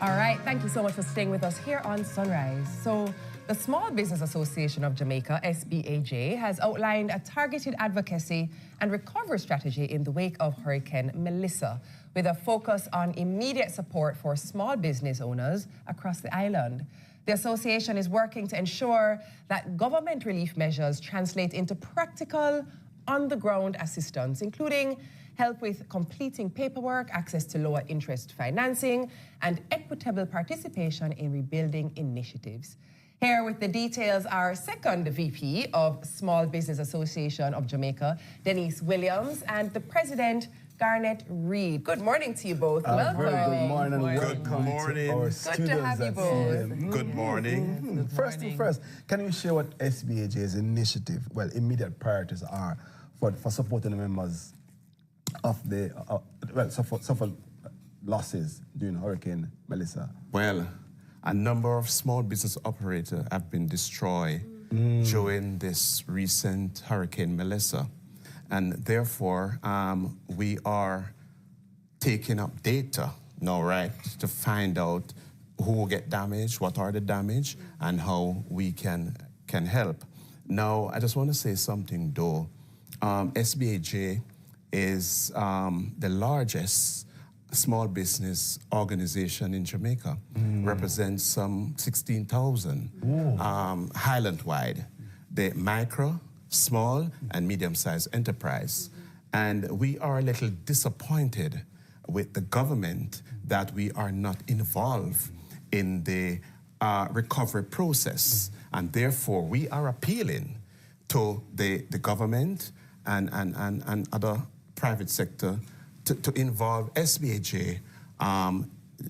All right, thank you so much for staying with us here on Sunrise. So, the Small Business Association of Jamaica, SBAJ, has outlined a targeted advocacy and recovery strategy in the wake of Hurricane Melissa, with a focus on immediate support for small business owners across the island. The association is working to ensure that government relief measures translate into practical, on-the-ground assistance, including help with completing paperwork, access to lower interest financing, and equitable participation in rebuilding initiatives. Here with the details, our second VP of Small Business Association of Jamaica, Dennise Williams, and the President, Garnett Reid. Good morning to you both. Welcome. Very good morning. Welcome to our Good to have you both. Good morning. First thing first, can you share what SBAJ's initiative, well, immediate priorities are for supporting the members of the, suffered losses during Hurricane Melissa? Well, a number of small business operators have been destroyed during this recent Hurricane Melissa. And therefore, we are taking up data now, right, to find out who will get damaged, what are the damage, and how we can help. Now, I just want to say something, though. SBAJ is the largest small business organization in Jamaica, represents some 16,000 island-wide. The micro, small, and medium-sized enterprise. And we are a little disappointed with the government that we are not involved in the recovery process. And therefore, we are appealing to the government and other private sector to involve SBAJ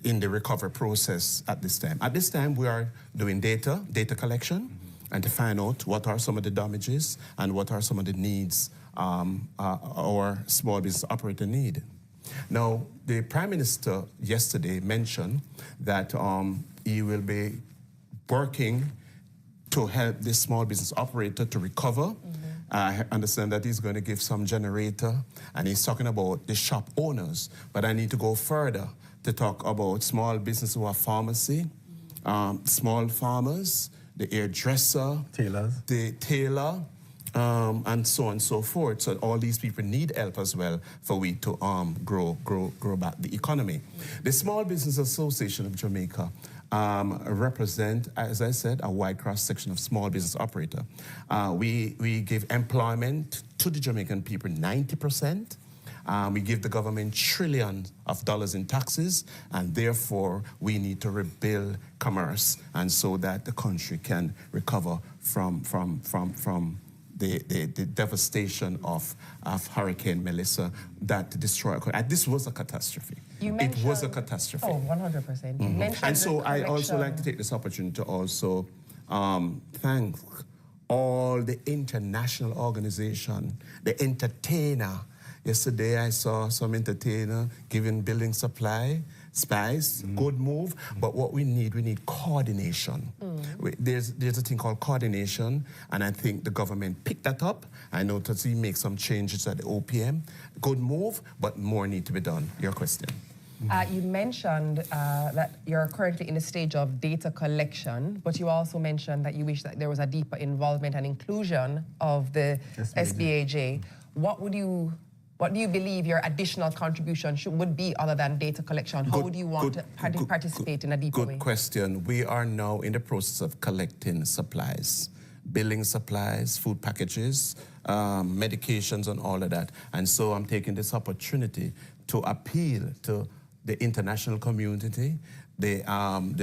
in the recovery process at this time. At this time, we are doing data collection, and to find out what are some of the damages and what are some of the needs our small business operator need. Now, the Prime Minister yesterday mentioned that he will be working to help this small business operator to recover. I understand that he's going to give some generator, and he's talking about the shop owners. But I need to go further to talk about small business who are pharmacy, small farmers, the hairdresser, the tailor, and so on and so forth. So all these people need help as well for we to grow back the economy. The Small Business Association of Jamaica represent, as I said, a wide cross-section of small business operator. We give employment to the Jamaican people 90%. We give the government trillions of dollars in taxes, and therefore we need to rebuild commerce, and so that the country can recover from the devastation of Hurricane Melissa that destroyed. This was a catastrophe. It was a catastrophe. Oh, 100%. You mentioned and so I also like to take this opportunity to also thank all the international organization, the entertainer. Yesterday I saw some entertainer giving building supply, spice, good move. But what we need coordination. There's a thing called coordination, and I think the government picked that up. I know to see make some changes at the OPM. Good move, but more need to be done. Your question. You mentioned that you're currently in the stage of data collection, but you also mentioned that you wish that there was a deeper involvement and inclusion of the SBAJ. What do you believe your additional contribution would be other than data collection? How would you want to participate in a deeper way? Good question. We are now in the process of collecting supplies, building supplies, food packages, medications, and all of that. And so I'm taking this opportunity to appeal to the international community, the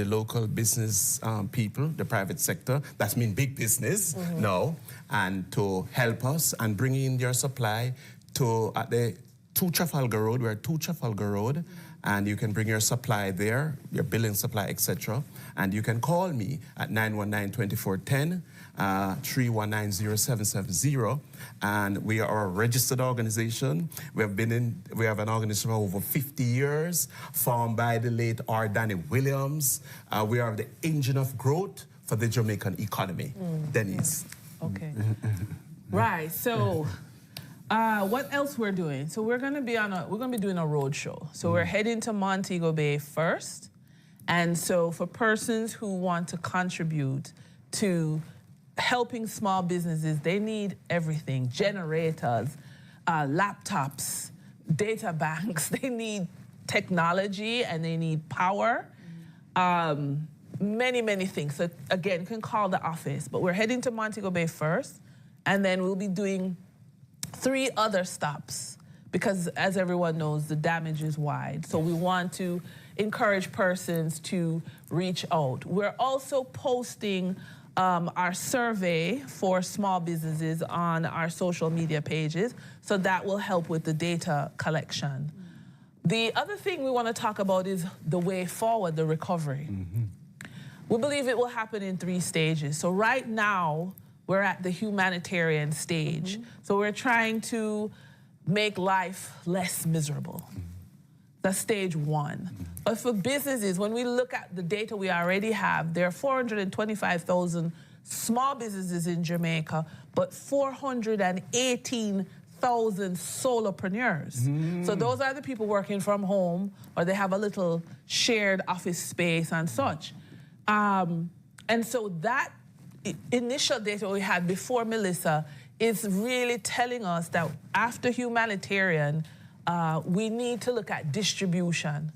local business people, the private sector, that's mean big business, no, and to help us and bring in their supply to at the 2 Trafalgar Road. We're at 2 Trafalgar Road, and you can bring your supply there, your billing supply, etc. And you can call me at 919-2410, 319-0770, and we are a registered organization. We have an organization for over 50 years, formed by the late R. Danny Williams. We are the engine of growth for the Jamaican economy. Dennise. Okay. Right. So. What else we're doing? So we're gonna be doing a road show. So we're heading to Montego Bay first, And so for persons who want to contribute to helping small businesses, they need everything: generators, laptops, data banks. They need technology and they need power. Many, many things. So again, you can call the office, but we're heading to Montego Bay first, and then we'll be doing 3 other stops because, as everyone knows, the damage is wide. So we want to encourage persons to reach out. We're also posting our survey for small businesses on our social media pages, so that will help with the data collection. The other thing we want to talk about is the way forward, the recovery. We believe it will happen in 3 stages. So right now, we're at the humanitarian stage. So we're trying to make life less miserable. That's stage 1. But for businesses, when we look at the data we already have, there are 425,000 small businesses in Jamaica, but 418,000 solopreneurs. So those are the people working from home, or they have a little shared office space and such. And so that initial data we had before Melissa is really telling us that after humanitarian, we need to look at distribution.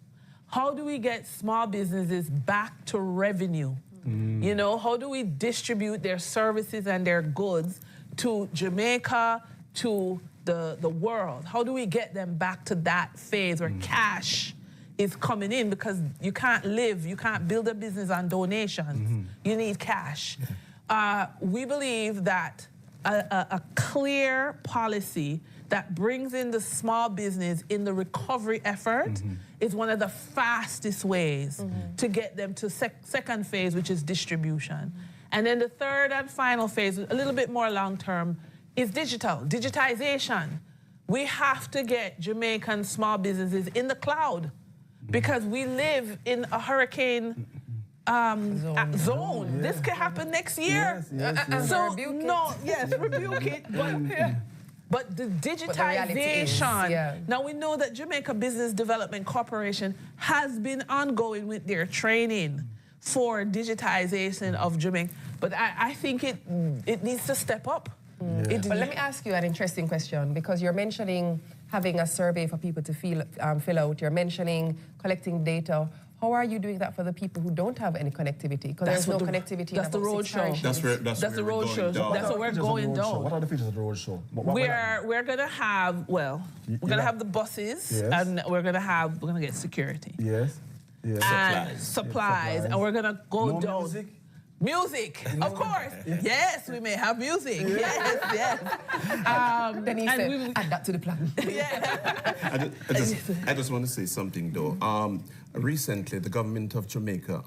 How do we get small businesses back to revenue? You know, how do we distribute their services and their goods to Jamaica, to the world? How do we get them back to that phase where cash is coming in? Because you can't build a business on donations. You need cash. We believe that a clear policy that brings in the small business in the recovery effort is one of the fastest ways to get them to second phase, which is distribution. And then the third and final phase, a little bit more long-term, is digitization. We have to get Jamaican small businesses in the cloud because we live in a hurricane zone. This could happen next year. So rebuke it. But the digitization. Now we know that Jamaica Business Development Corporation has been ongoing with their training for digitization of Jamaica, but I think it needs to step up. But let me ask you an interesting question, because you're mentioning having a survey for people to fill out. You're mentioning collecting data. How are you doing that for the people who don't have any connectivity? Because there's no connectivity. That's the road show. That's the road show. That's what we're going down. What are the features of the road show? We're gonna have have the buses, and we're gonna get security. And supplies, and we're gonna go down. Music, of course. Yes, we may have music. Yes. Dennise said, add that to the plan. I just want to say something though. Recently, the government of Jamaica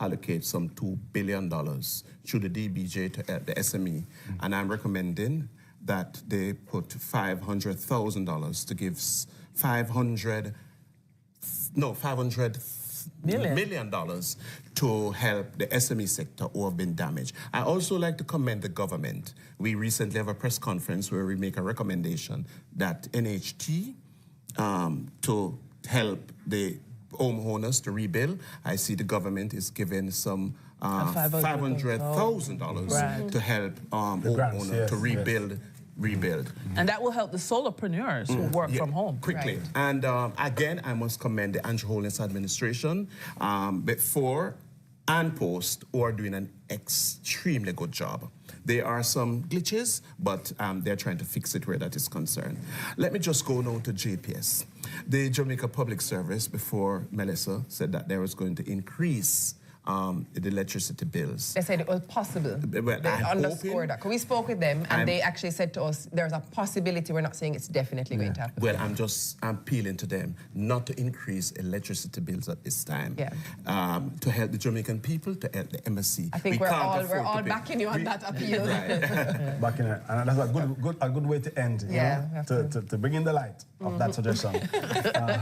allocated some $2 billion through the DBJ to the SME, and I'm recommending that they put $500,000 to give $500 million to help the SME sector who have been damaged. I also like to commend the government. We recently have a press conference where we make a recommendation that NHT to help the homeowners to rebuild. I see the government is giving some $500,000 to help homeowners to rebuild. And that will help the solopreneurs who work from home. Quickly. Right. And again, I must commend the Andrew Holness administration before and post who are doing an extremely good job. There are some glitches, but they're trying to fix it where that is concerned. Let me just go now to JPS. The Jamaica Public Service, before Melissa said that there was going to increase the electricity bills. They said it was possible. Well, they underscored that. We spoke with them, and they actually said to us, there's a possibility. We're not saying it's definitely going to happen. Well, I'm appealing to them not to increase electricity bills at this time. To help the Jamaican people, to help the MSC. I think we're all backing you on that appeal. Backing it, and that's a good way to end. You know, to bring in the light of that suggestion.